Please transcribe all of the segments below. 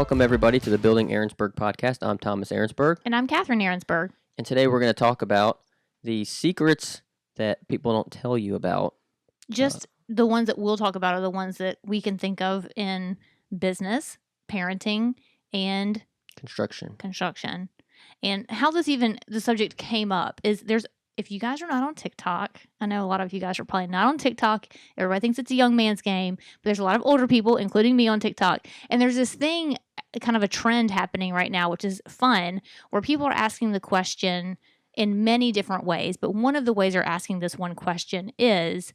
Welcome, everybody, to the Building Aaronsburg podcast. I'm Thomas Aaronsburg. And I'm Catherine Aaronsburg. And today we're going to talk about the secrets that people don't tell you about. Just the ones that we'll talk about are the ones that we can think of in business, parenting, and construction. And how the subject came up is if you guys are not on TikTok, I know a lot of you guys are probably not on TikTok. Everybody thinks it's a young man's game, but there's a lot of older people, including me, on TikTok. And there's this thing, kind of a trend happening right now, which is fun, where people are asking the question in many different ways. But one of the ways they're asking this one question is,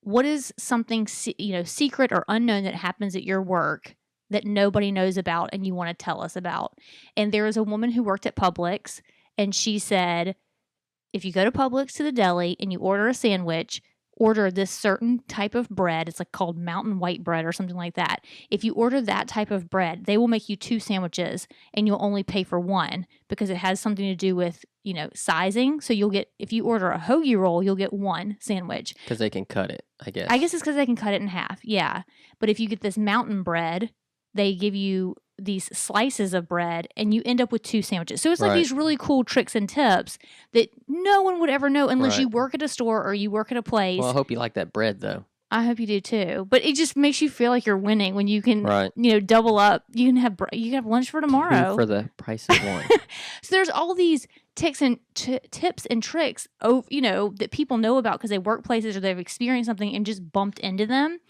what is something secret or unknown that happens at your work that nobody knows about and you want to tell us about? And there is a woman who worked at Publix, and she said, if you go to Publix to the deli and you order a sandwich, order this certain type of bread. It's like called mountain white bread or something like that. If you order that type of bread, they will make you 2 sandwiches and you'll only pay for 1 because it has something to do with, sizing. So if you order a hoagie roll, you'll get 1 sandwich. Because they can cut it, I guess. I guess it's because they can cut it in half. Yeah. But if you get this mountain bread, they give you these slices of bread and you end up with 2 sandwiches. So it's like these really cool tricks and tips that no one would ever know unless you work at a store or you work at a place. Well, I hope you like that bread, though. I hope you do too. But it just makes you feel like you're winning when you can, double up. You can have lunch for tomorrow. 2 for the price of 1. So there's all these tips and tips and tricks, that people know about because they work places or they've experienced something and just bumped into them.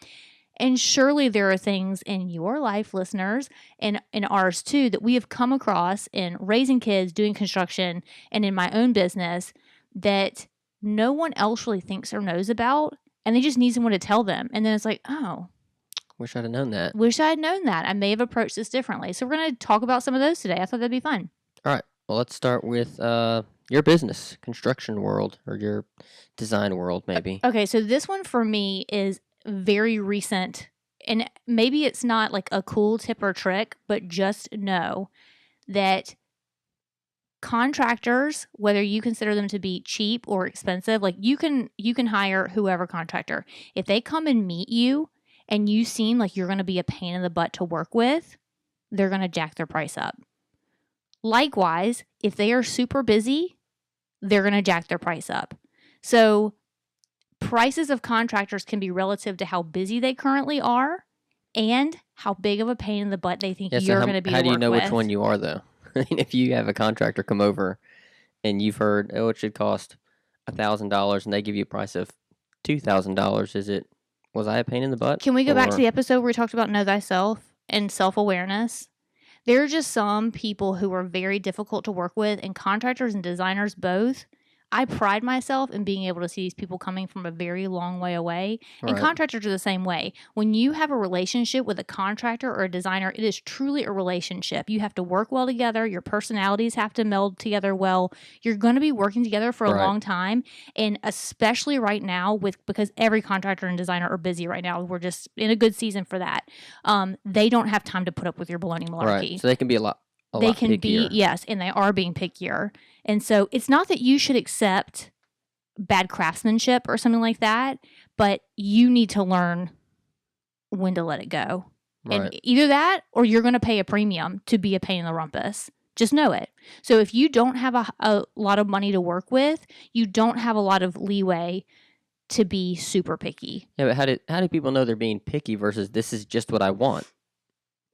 And surely there are things in your life, listeners, and in ours too, that we have come across in raising kids, doing construction, and in my own business that no one else really thinks or knows about, and they just need someone to tell them. And then it's like, oh. Wish I'd have known that. I may have approached this differently. So we're going to talk about some of those today. I thought that'd be fun. All right. Well, let's start with your business, construction world, or your design world, maybe. Okay, so this one for me is very recent, and maybe it's not like a cool tip or trick, but just know that contractors, whether you consider them to be cheap or expensive, like you can hire whoever contractor. If they come and meet you and you seem like you're going to be a pain in the butt to work with, they're going to jack their price up. Likewise, if they are super busy, they're going to jack their price up. So prices of contractors can be relative to how busy they currently are and how big of a pain in the butt they think you're going to be to work with. How do you know which one you are, though? If you have a contractor come over and you've heard, it should cost $1,000 and they give you a price of $2,000, was I a pain in the butt? Can we go back to the episode where we talked about know thyself and self-awareness? There are just some people who are very difficult to work with, and contractors and designers both. I pride myself in being able to see these people coming from a very long way away. And contractors are the same way. When you have a relationship with a contractor or a designer, it is truly a relationship. You have to work well together. Your personalities have to meld together well. You're going to be working together for a long time. And especially right now, because every contractor and designer are busy right now. We're just in a good season for that. They don't have time to put up with your baloney malarkey. Right. So they can be a lot be, yes, and they are being pickier. And so it's not that you should accept bad craftsmanship or something like that, but you need to learn when to let it go. Right. And either that or you're going to pay a premium to be a pain in the rumpus. Just know it. So if you don't have a lot of money to work with, you don't have a lot of leeway to be super picky. Yeah, but how do people know they're being picky versus this is just what I want?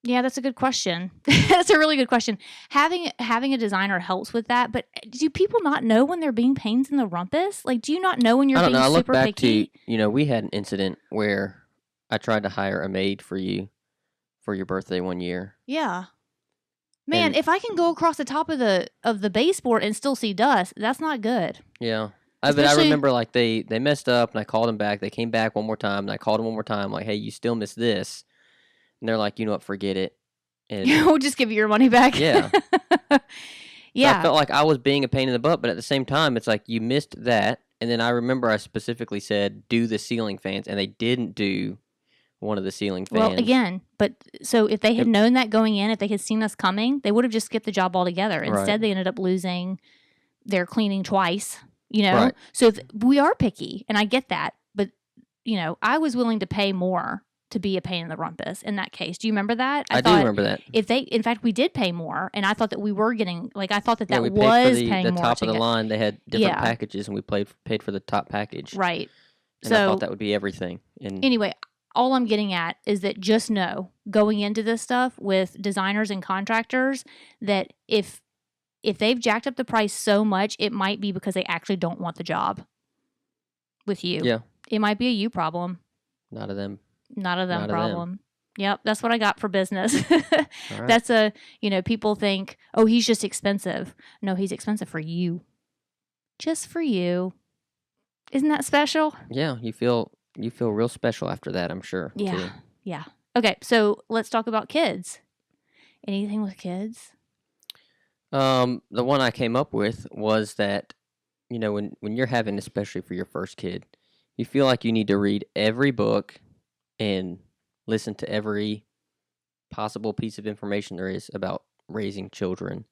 Yeah, that's a good question. That's a really good question. Having a designer helps with that, but do people not know when they're being pains in the rumpus? Like, do you not know when you're being super picky? I look back to, we had an incident where I tried to hire a maid for you for your birthday one year. Yeah. Man, if I can go across the top of the baseboard and still see dust, that's not good. Yeah. But I remember, like, they messed up, and I called them back. They came back one more time, and I called them one more time, like, hey, you still missed this. And they're like, you know what, forget it. And we'll just give you your money back. Yeah. Yeah. So I felt like I was being a pain in the butt, but at the same time, it's like you missed that. And then I remember I specifically said, do the ceiling fans, and they didn't do one of the ceiling fans. Well, again, so if they had known that going in, if they had seen us coming, they would have just skipped the job altogether. Instead, they ended up losing their cleaning twice, Right. So we are picky, and I get that. But, I was willing to pay more to be a pain in the rumpus in that case. Do you remember that? I do remember that. In fact, we did pay more, and I thought that we were getting, like, I thought that we was paid for paying the more. top of the line. They had different packages, and we paid for the top package. Right. And I thought that would be everything. And anyway, all I'm getting at is that just know, going into this stuff with designers and contractors, that if they've jacked up the price so much, it might be because they actually don't want the job with you. Yeah. It might be a you problem. Not a them. Not a them problem. Yep, that's what I got for business. Right. That's people think, oh, he's just expensive. No, he's expensive for you. Just for you. Isn't that special? Yeah, you feel real special after that, I'm sure. Yeah. Too. Yeah. Okay, so let's talk about kids. Anything with kids? The one I came up with was that, when you're having, especially for your first kid, you feel like you need to read every book and listen to every possible piece of information there is about raising children.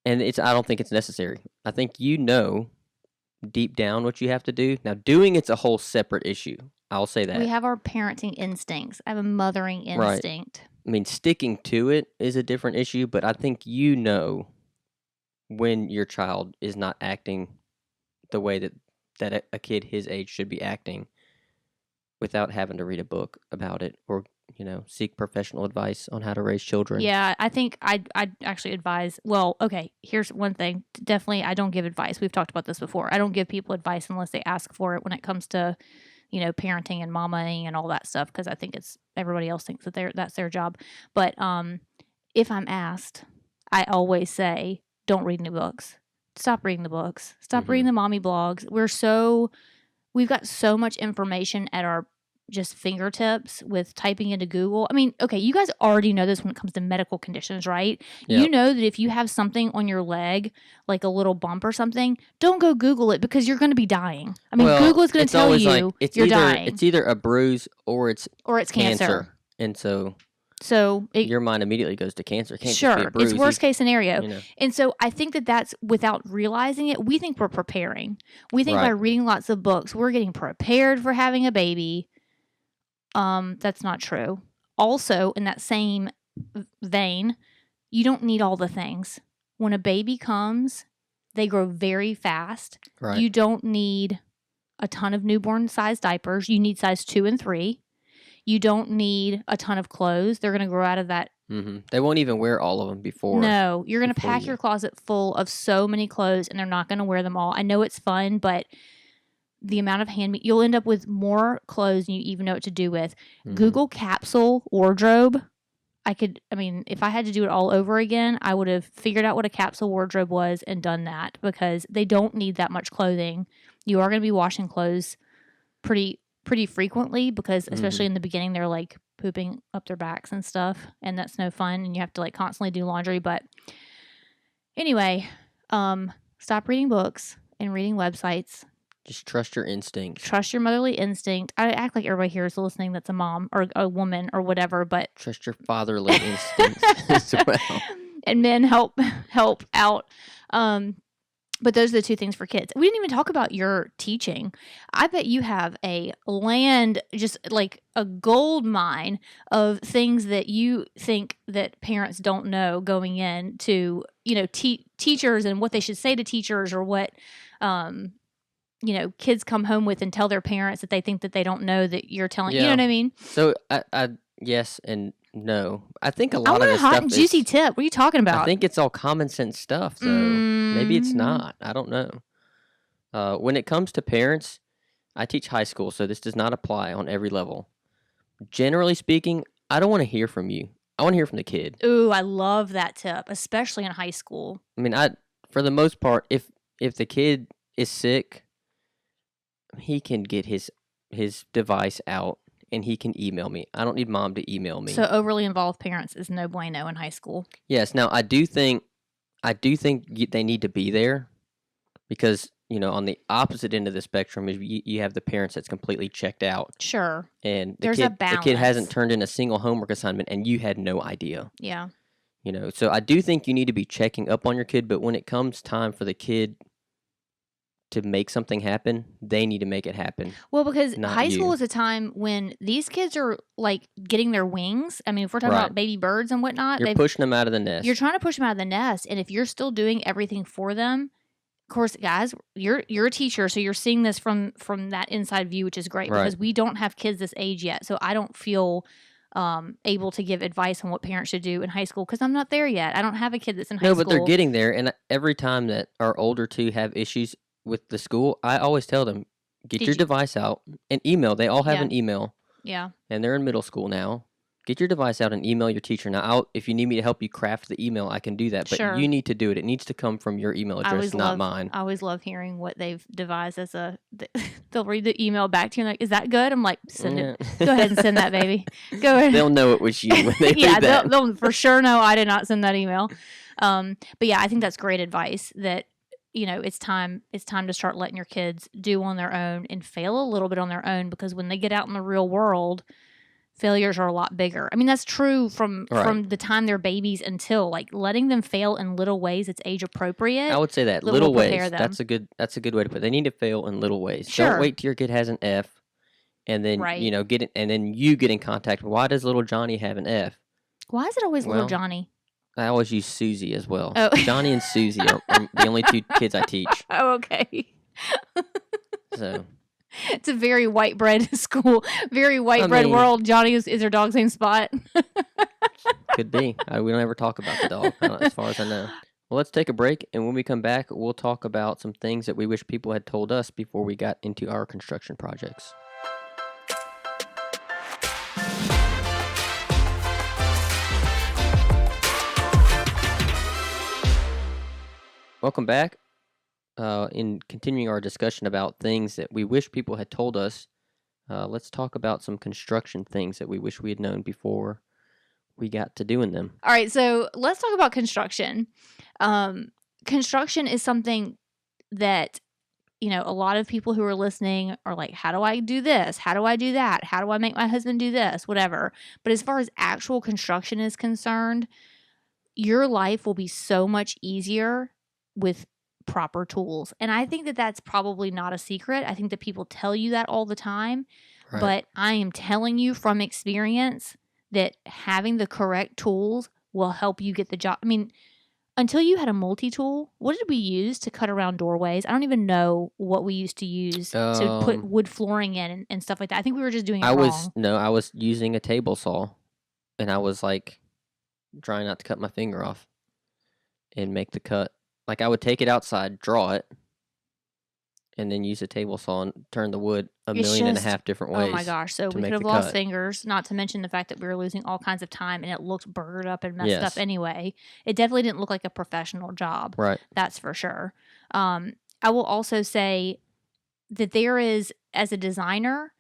And I don't think it's necessary. I think deep down what you have to do. Now, doing it's a whole separate issue. I'll say that. We have our parenting instincts. I have a mothering instinct. Right. I mean, sticking to it is a different issue, but I think when your child is not acting the way that a kid his age should be acting without having to read a book about it or, seek professional advice on how to raise children. Yeah, I think I'd actually advise, well, okay, here's one thing. Definitely, I don't give advice. We've talked about this before. I don't give people advice unless they ask for it when it comes to, parenting and mamaing and all that stuff, because I think everybody else thinks that that's their job. But if I'm asked, I always say, don't read any books. Stop reading the books. Stop reading the mommy blogs. We've got so much information at our just fingertips with typing into Google. I mean, okay, you guys already know this when it comes to medical conditions, right? Yep. You know that if you have something on your leg, like a little bump or something, don't go Google it because you're going to be dying. I mean, Google is going to tell you you're dying. It's either a bruise or it's cancer. And so your mind immediately goes to cancer. It can't sure, just be a bruise. It's worst case scenario. And so I think that's without realizing it, we think we're preparing. We think by reading lots of books, we're getting prepared for having a baby. That's not true. Also, in that same vein, you don't need all the things. When a baby comes, they grow very fast. Right. You don't need a ton of newborn size diapers. You need size 2 and 3. You don't need a ton of clothes. They're going to grow out of that. Mm-hmm. They won't even wear all of them before. No, you're going to pack your closet full of so many clothes, and they're not going to wear them all. I know it's fun, but the amount of you'll end up with more clothes than you even know what to do with. Mm-hmm. Google capsule wardrobe. If I had to do it all over again, I would have figured out what a capsule wardrobe was and done that, because they don't need that much clothing. You are going to be washing clothes pretty frequently, because especially in the beginning, they're like pooping up their backs and stuff, and that's no fun, and you have to like constantly do laundry. But anyway, stop reading books and reading websites. Just trust your instinct. Trust your motherly instinct. I act like everybody here is listening that's a mom or a woman or whatever, but trust your fatherly instincts as well. And men help out. But those are the two things for kids. We didn't even talk about your teaching. I bet you have just like a gold mine of things that you think that parents don't know going in to, teachers and what they should say to teachers, or what, kids come home with and tell their parents that they think that they don't know that you're telling. You know what I mean? So I yes and no. I think a lot of this hot stuff and juicy tip. What are you talking about? I think it's all common sense stuff, though. Maybe it's not. I don't know. When it comes to parents, I teach high school, so this does not apply on every level. Generally speaking, I don't want to hear from you. I want to hear from the kid. Ooh, I love that tip, especially in high school. I mean, for the most part, if the kid is sick, he can get his device out and he can email me. I don't need mom to email me. So overly involved parents is no bueno in high school. Yes. Now I do think they need to be there, because on the opposite end of the spectrum is you have the parents that's completely checked out. Sure. And there's a balance. The kid hasn't turned in a single homework assignment and you had no idea. Yeah. So I do think you need to be checking up on your kid, but when it comes time for the kid to make something happen, they need to make it happen. Well, because not high school you. is a time when these kids are like getting their wings. I mean, if we're talking Right. about baby birds and whatnot, You're pushing them out of the nest. you're trying to push them out of the nest. And if you're still doing everything for them, of course, guys, you're a teacher, so you're seeing this from that inside view, which is great Right. because we don't have kids this age yet. So I don't feel able to give advice on what parents should do in high school because I'm not there yet. I don't have a kid that's in high No, school. but they're getting there. And every time that our older two have issues with the school, I always tell them, get your device out and email. They all have Yeah. an email, Yeah. and they're in middle school now. Get your device out and email your teacher. Now, if you need me to help you craft the email, I can do that. But Sure. you need to do it. It needs to come from your email address, not mine. I always love hearing what they've devised as they'll read the email back to you and like, is that good? I'm like, send it. Go ahead and send that, baby. Go ahead. They'll know it was you when they Yeah, read that. they'll for sure know I did not send that email. But yeah, I think that's great advice that, you know, it's time to start letting your kids do on their own and fail a little bit on their own, because when they get out in the real world, failures are a lot bigger. I mean, that's true from the time they're babies until, like, letting them fail in little ways that's age appropriate. I would say that will little ways. prepare them. That's a good way to put it. They need to fail in little ways. Sure. Don't wait till your kid has an F, and then Right. you know and then you get in contact. Why does little Johnny have an F? Why is it always little Well, Johnny? I always use Susie as well. Oh. Johnny and Susie are the only two kids I teach. Oh, okay. So It's a very white bread school, very white bread mean- world. Johnny is her dog's name Spot. could be. We don't ever talk about the dog, as far as I know. Well, let's take a break, and when we come back, we'll talk about some things that we wish people had told us before we got into our construction projects. Welcome back. In continuing our discussion about things that we wish people had told us, let's talk about some construction things that we wish we had known before we got to doing them. All right, so let's talk about construction. Construction is something that, you know, a lot of people who are listening are like, how do I do this? How do I do that? How do I make my husband do this? Whatever. But as far as actual construction is concerned, your life will be so much easier with proper tools. And I think that that's probably not a secret. I think that people tell you that all the time. Right. But I am telling you from experience that having the correct tools will help you get the job. I mean, until you had a multi-tool, what did we use to cut around doorways? I don't even know what we used to use to put wood flooring in and stuff like that. I think we were just doing it wrong. I was using a table saw, and I was like trying not to cut my finger off and make the cut. Like, I would take it outside, draw it, and then use a table saw and turn the wood a million and a half different ways. Oh my gosh. So we could have lost fingers, not to mention the fact that we were losing all kinds of time and it looked burgered up and messed up anyway. It definitely didn't look like a professional job. Right. That's for sure. I will also say that there is, as a designer,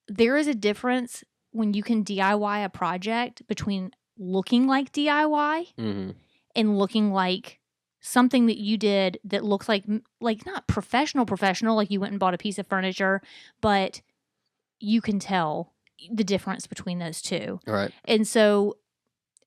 there is a difference when you can DIY a project between looking like DIY and looking like something that you did that looks like not professional, like you went and bought a piece of furniture, but you can tell the difference between those two. Right. And so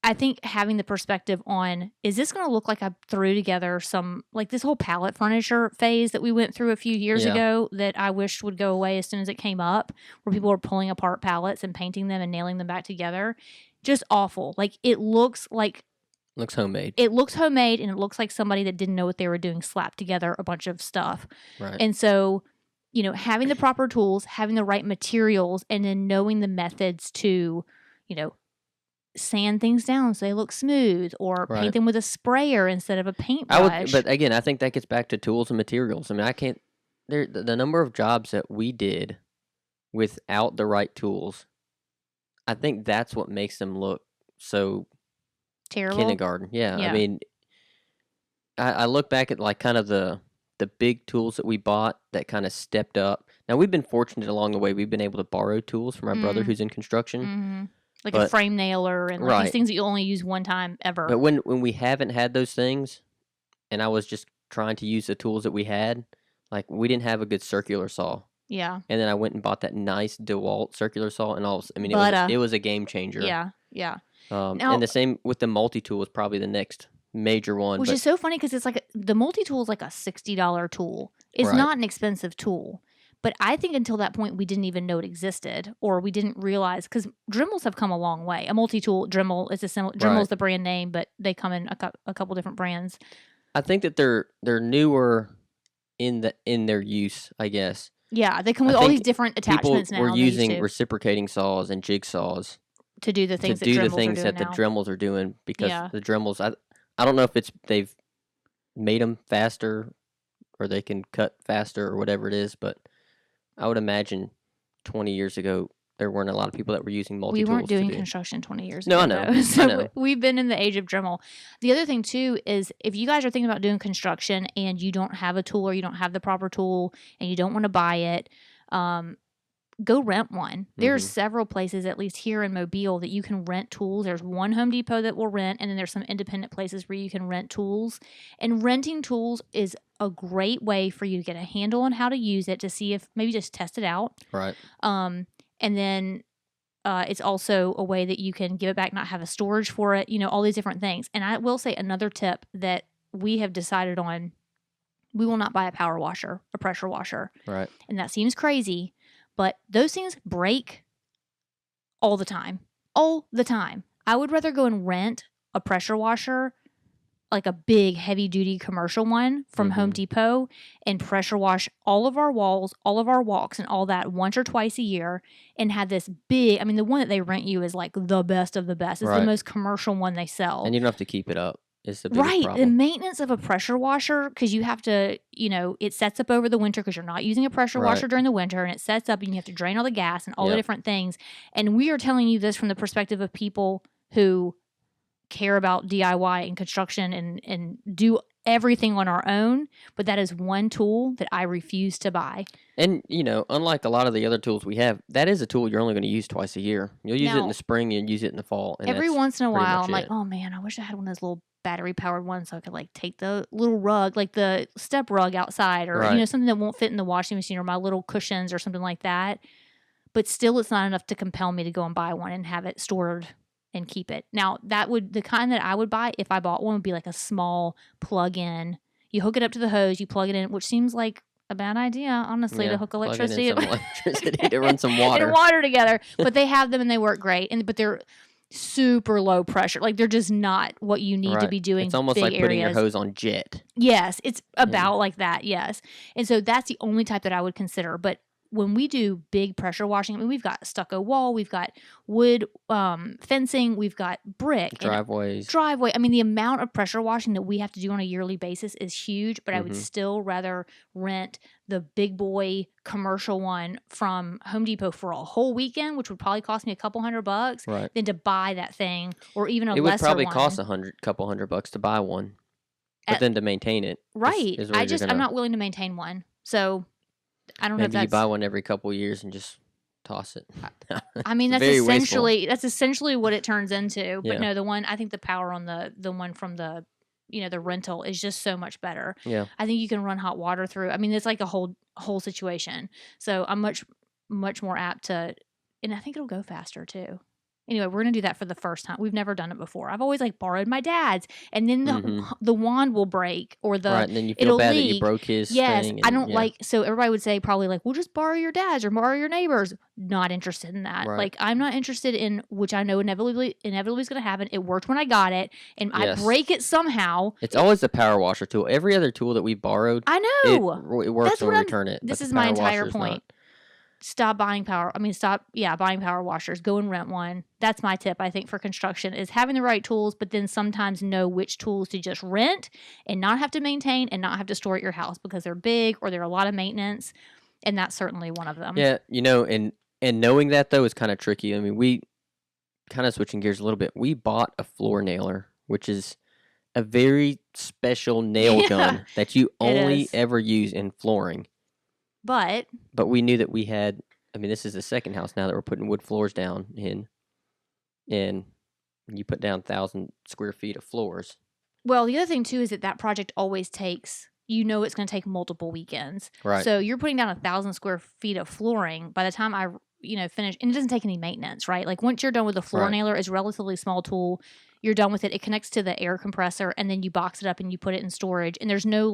I think having the perspective on, is this going to look like I threw together some, like this whole pallet furniture phase that we went through a few years ago that I wished would go away as soon as it came up, where people were pulling apart pallets and painting them and nailing them back together. Just awful. Like, it looks homemade. It looks homemade, and it looks like somebody that didn't know what they were doing slapped together a bunch of stuff. Right. And so, you know, having the proper tools, having the right materials, and then knowing the methods to, you know, sand things down so they look smooth, or paint them with a sprayer instead of a paintbrush. But again, I think that gets back to tools and materials. I mean, the number of jobs that we did without the right tools, I think that's what makes them look so terrible. Kindergarten. Yeah. I mean, I look back at like kind of the big tools that we bought that kind of stepped up. Now, we've been fortunate along the way. We've been able to borrow tools from our brother who's in construction. Like a frame nailer and like these things that you only use one time ever. But when we haven't had those things, and I was just trying to use the tools that we had, like, we didn't have a good circular saw. Yeah. And then I went and bought that nice DeWalt circular saw, and it was a game changer. Yeah. Yeah. And the same with the multi-tool is probably the next major one. Which is so funny because it's like the multi-tool is like a $60 tool. It's Right. not an expensive tool. But I think until that point, we didn't even know it existed, or we didn't realize, because Dremels have come a long way. A multi-tool Dremel is a similar. Dremel's Right. the brand name, but they come in a couple different brands. I think that they're newer in their use, I guess. Yeah, they come with I all think these different attachments now. People were than they used using to reciprocating saws and jigsaws to do the things to do that the Dremels are things doing that the now. Dremels are doing, because Yeah. the Dremels, I don't know if they've made them faster or they can cut faster or whatever it is, but I would imagine 20 years ago there weren't a lot of people that were using multi-tools. We weren't doing to do. construction 20 years No, ago. I know. Though. So I know. we've been in the age of Dremel. The other thing too is, if you guys are thinking about doing construction and you don't have a tool, or you don't have the proper tool and you don't want to buy it, go rent one. There's several places, at least here in Mobile, that you can rent tools. There's one Home Depot that will rent, and then there's some independent places where you can rent tools. And renting tools is a great way for you to get a handle on how to use it, to see if maybe just test it out. Right. And then it's also a way that you can give it back, not have a storage for it, all these different things. And I will say another tip that we have decided on: we will not buy a power washer, a pressure washer. Right. And that seems crazy, but those things break all the time. All the time. I would rather go and rent a pressure washer, like a big heavy-duty commercial one from Home Depot, and pressure wash all of our walls, all of our walks, and all that once or twice a year, and have this big, the one that they rent you is like the best of the best. It's the most commercial one they sell. And you don't have to keep it up. It's the biggest right. problem. The maintenance of a pressure washer, because you have to, it sets up over the winter, because you're not using a pressure washer during the winter, and it sets up and you have to drain all the gas and all the different things. And we are telling you this from the perspective of people who care about DIY and construction and do everything on our own, but that is one tool that I refuse to buy. And, unlike a lot of the other tools we have, that is a tool you're only going to use twice a year. You'll use it in the spring and use it in the fall. And every once in a while, I'm like, oh man, I wish I had one of those little battery-powered ones so I could take the little rug, like the step rug outside, or, something that won't fit in the washing machine, or my little cushions or something like that. But still, it's not enough to compel me to go and buy one and have it stored and keep it. Now, the kind that I would buy if I bought one would be like a small plug-in. You hook it up to the hose, you plug it in, which seems like a bad idea, honestly, to hook electricity to run some water. And water together. But they have them and they work great. But they're super low pressure. They're just not what you need to be doing. It's almost like putting your hose on jet. Yes, it's about like that, yes. And so that's the only type that I would consider. But when we do big pressure washing, we've got stucco wall, we've got wood fencing, we've got brick. Driveway. The amount of pressure washing that we have to do on a yearly basis is huge, but I would still rather rent the big boy commercial one from Home Depot for a whole weekend, which would probably cost me a couple $100, than to buy that thing, or even a lesser one. It would probably cost couple $100 to buy one, but then to maintain it. Right. I'm not willing to maintain one. So I don't know if you buy one every couple of years and just toss it. That's essentially what it turns into. But Yeah. no, I think the power on the one from the the rental is just so much better. Yeah. I think you can run hot water through. It's like a whole situation. So I'm much more apt to, and I think it'll go faster too. Anyway, we're gonna do that for the first time. We've never done it before. I've always borrowed my dad's, and then the wand will break, or and then you feel bad leak. that you broke his. Yes, thing I don't like. So everybody would say probably well, just borrow your dad's or borrow your neighbor's. Not interested in that. Right. I'm not interested in, which I know inevitably is going to happen. It worked when I got it, and I break it somehow. It's always the power washer tool. Every other tool that we borrowed, I know it works when we return it. This is my entire point. Stop buying power washers. Go and rent one. That's my tip, I think, for construction, is having the right tools, but then sometimes know which tools to just rent and not have to maintain and not have to store at your house because they're big or they're a lot of maintenance. And that's certainly one of them. Yeah, and knowing that, though, is kind of tricky. We kind of switching gears a little bit. We bought a floor nailer, which is a very special nail gun that you only ever use in flooring. But we knew that we had, this is the second house now that we're putting wood floors down in, and you put down 1,000 square feet of floors. Well, the other thing too is that project always takes, it's going to take multiple weekends. Right. So you're putting down 1,000 square feet of flooring. By the time I, finish, and it doesn't take any maintenance, right? Once you're done with the floor nailer, it's a relatively small tool. You're done with it. It connects to the air compressor, and then you box it up and you put it in storage. And there's no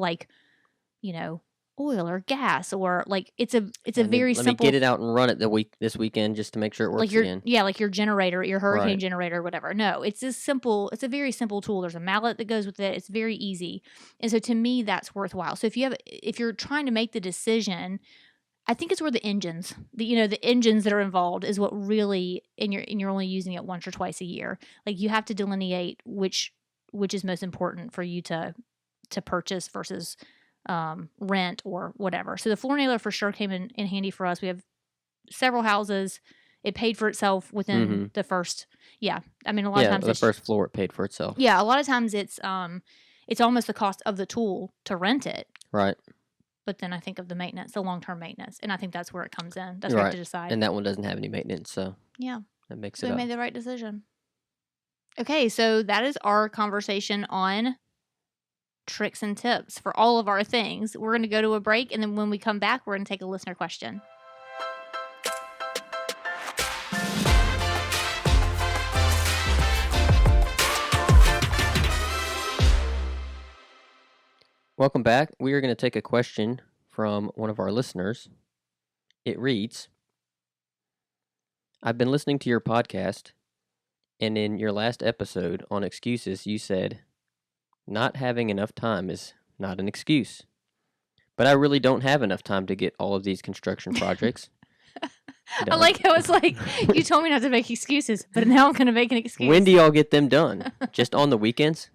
oil or gas, or like it's a very let simple. me get it out and run it this weekend just to make sure it works again. Yeah, like your generator, your hurricane generator, whatever. No, it's just simple. It's a very simple tool. There's a mallet that goes with it. It's very easy, and so to me, that's worthwhile. So if you're trying to make the decision, I think it's where the engines, the engines that are involved is what really, and you're only using it once or twice a year. Like you have to delineate which is most important for you to purchase versus rent or whatever. So the floor nailer for sure came in handy for us. We have several houses. It paid for itself within the first. Yeah, I mean a lot of times the first floor it paid for itself. Yeah, a lot of times it's almost the cost of the tool to rent it. Right. But then I think of the maintenance, the long-term maintenance, and I think that's where it comes in. That's where you have to decide. And that one doesn't have any maintenance, so yeah, that makes so it. We made the right decision. Okay, so that is our conversation on tricks and tips for all of our things. We're going to go to a break, and then when we come back, we're going to take a listener question. Welcome back. We are going to take a question from one of our listeners. It reads, I've been listening to your podcast, and in your last episode on excuses, you said, not having enough time is not an excuse. But I really don't have enough time to get all of these construction projects. I like how it's like, you told me not to make excuses, but now I'm going to make an excuse. When do y'all get them done? Just on the weekends? ?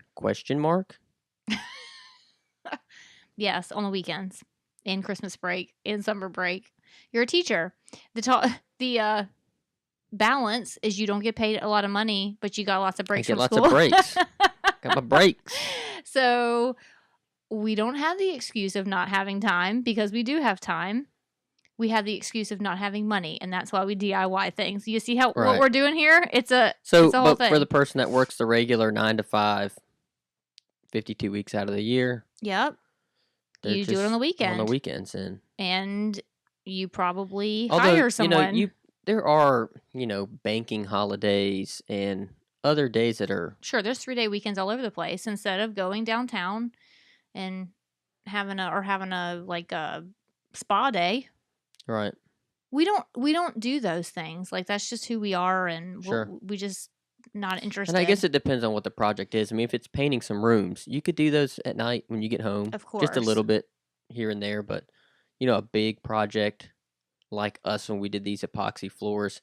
Yes, on the weekends, in Christmas break, in summer break. You're a teacher. The balance is you don't get paid a lot of money, but you got lots of breaks from school. Lots of breaks. Got my breaks. So we don't have the excuse of not having time because we do have time. We have the excuse of not having money, and that's why we DIY things. You see what we're doing here? It's a whole thing. For the person that works the regular 9 to 5, 52 weeks out of the year. Yep. You do it on the weekend. On the weekends, and you probably hire someone. There are banking holidays and other days that are sure. There's 3-day weekends all over the place. Instead of going downtown and having a like a spa day, right? We don't do those things. Like that's just who we are, and we just not interested. And I guess it depends on what the project is. I mean, if it's painting some rooms, you could do those at night when you get home. Of course. Just a little bit here and there. But, a big project like us when we did these epoxy floors,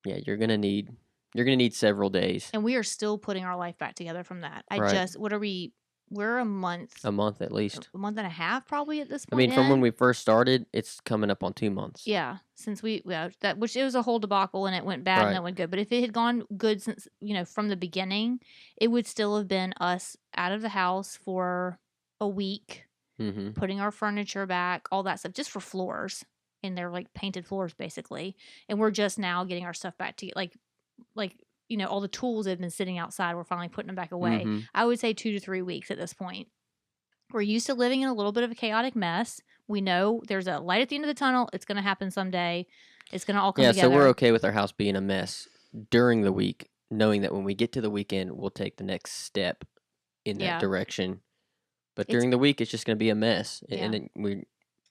yeah, you're going to need several days. And we are still putting our life back together from that. What are we? We're a month. A month at least. A month and a half probably at this point. I mean, from when we first started, it's coming up on 2 months. Yeah, since which it was a whole debacle and it went bad and it went good. But if it had gone good since, from the beginning, it would still have been us out of the house for a week, putting our furniture back, all that stuff, just for floors. And they're like painted floors basically. And we're just now getting our stuff back to like all the tools that have been sitting outside, we're finally putting them back away. I would say 2 to 3 weeks at this point. We're used to living in a little bit of a chaotic mess. We know there's a light at the end of the tunnel. It's going to happen someday. It's going to all come together. Yeah, so we're okay with our house being a mess during the week, knowing that when we get to the weekend, we'll take the next step in that direction. But during the week, it's just going to be a mess. Yeah. And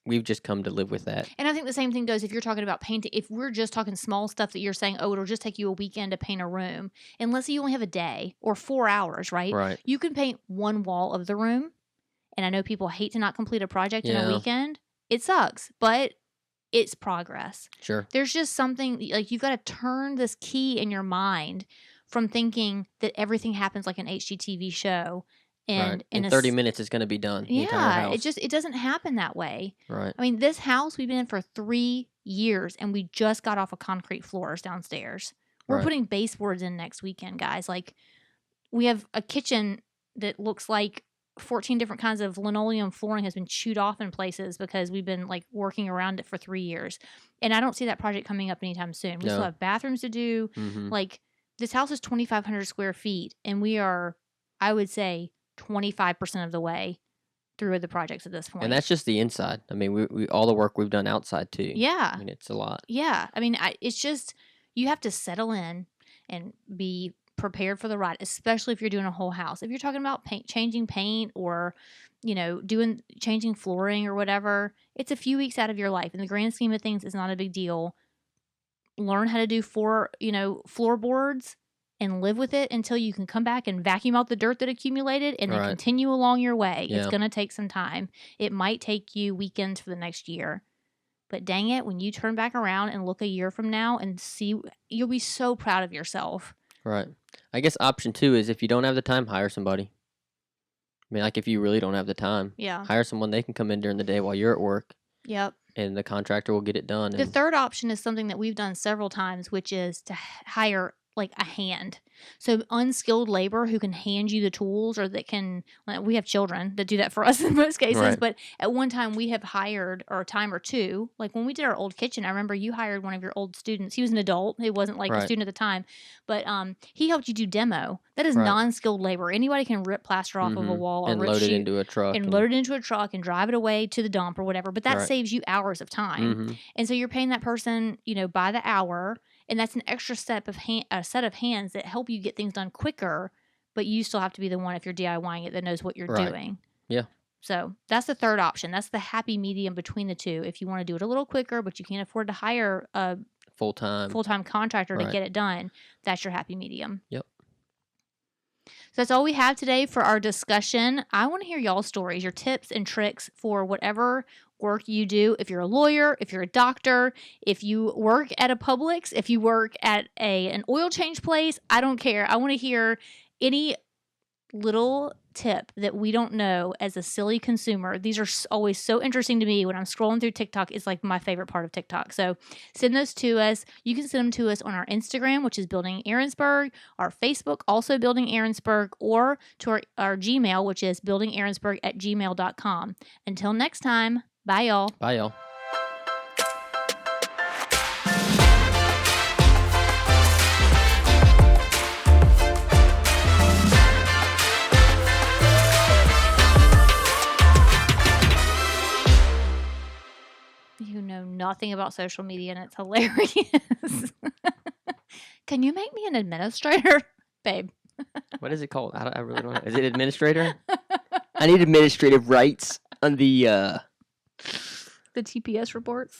we've just come to live with that. And I think the same thing goes if you're talking about painting. If we're just talking small stuff that you're saying, oh, it'll just take you a weekend to paint a room. And let's say you only have a day or 4 hours, right? Right. You can paint one wall of the room. And I know people hate to not complete a project in a weekend. It sucks, but it's progress. Sure. There's just something, like you've got to turn this key in your mind from thinking that everything happens like an HGTV show. And in 30 minutes it's going to be done. Yeah, it doesn't happen that way. Right. I mean, this house we've been in for 3 years, and we just got off of concrete floors downstairs. We're putting baseboards in next weekend, guys. Like, we have a kitchen that looks like 14 different kinds of linoleum flooring has been chewed off in places because we've been like working around it for 3 years. And I don't see that project coming up anytime soon. We still have bathrooms to do. Like, this house is 2,500 square feet, and we are, I would say, 25% of the way through the projects at this point. And that's just the inside. I mean, we all the work we've done outside too. Yeah. I mean, it's a lot. Yeah. I mean, it's just, you have to settle in and be prepared for the ride, especially if you're doing a whole house. If you're talking about changing paint or, changing flooring or whatever, it's a few weeks out of your life. In the grand scheme of things, it's not a big deal. Learn how to do floorboards and live with it until you can come back and vacuum out the dirt that accumulated and then continue along your way. Yeah. It's going to take some time. It might take you weekends for the next year. But dang it, when you turn back around and look a year from now and see, you'll be so proud of yourself. Right. I guess option 2 is if you don't have the time, hire somebody. I mean, like if you really don't have the time, hire someone. They can come in during the day while you're at work. Yep. And the contractor will get it done. The third option is something that we've done several times, which is to hire like a hand. So unskilled labor who can hand you the tools, or that can, we have children that do that for us in most cases, but at one time we have hired, or a time or two, like when we did our old kitchen, I remember you hired one of your old students. He was an adult. He wasn't like a student at the time, but he helped you do demo. That is non-skilled labor. Anybody can rip plaster off of a wall and load it into a truck. And load it into a truck and drive it away to the dump or whatever, but that saves you hours of time. And so you're paying that person, by the hour. And that's an extra set of hands that help you get things done quicker, but you still have to be the one, if you're DIYing it, that knows what you're doing. Yeah. So that's the third option. That's the happy medium between the two. If you want to do it a little quicker, but you can't afford to hire a full-time contractor to get it done, that's your happy medium. Yep. So that's all we have today for our discussion. I want to hear y'all's stories, your tips and tricks for whatever work you do. If you're a lawyer, if you're a doctor, if you work at a Publix, if you work at an oil change place, I don't care. I want to hear any little tip that we don't know as a silly consumer. These are always so interesting to me when I'm scrolling through TikTok. It's like my favorite part of TikTok. So send those to us. You can send them to us on our Instagram, which is Building Aaronsburg, our Facebook, also Building Aaronsburg, or to our Gmail, which is buildingaaronsburg@gmail.com. Until next time, bye, y'all. Bye, y'all. You know nothing about social media, and it's hilarious. Can you make me an administrator, babe? What is it called? I really don't know. Is it administrator? I need administrative rights on the TPS reports.